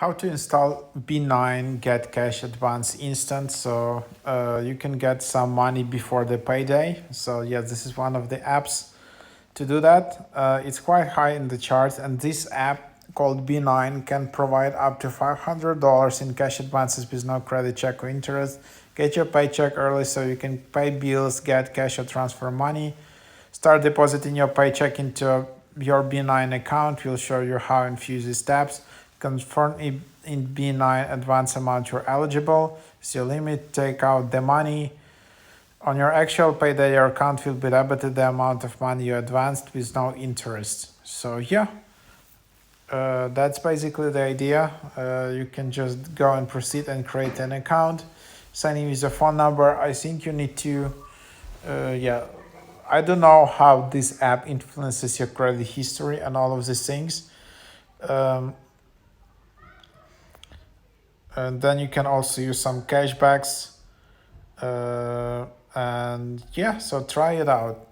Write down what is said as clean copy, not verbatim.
How to install B9 Get Cash Advance Instant, so you can get some money before the payday. So yeah, this is one of the apps to do that. It's quite high in the charts, and this app called B9 can provide up to $500 in cash advances with no credit check or interest. Get your paycheck early so you can pay bills, get cash or transfer money. Start depositing your paycheck into your B9 account. We'll show you how and few easy steps. Confirm in B9 advance amount you're eligible. It's your limit. Take out the money. On your actual payday, your account will be debited the amount of money you advanced with no interest. So yeah, that's basically the idea. You can just go and proceed and create an account. Sign in with your phone number. I think you need to, yeah, I don't know how this app influences your credit history and all of these things. And then you can also use some cashbacks. And yeah, so try it out.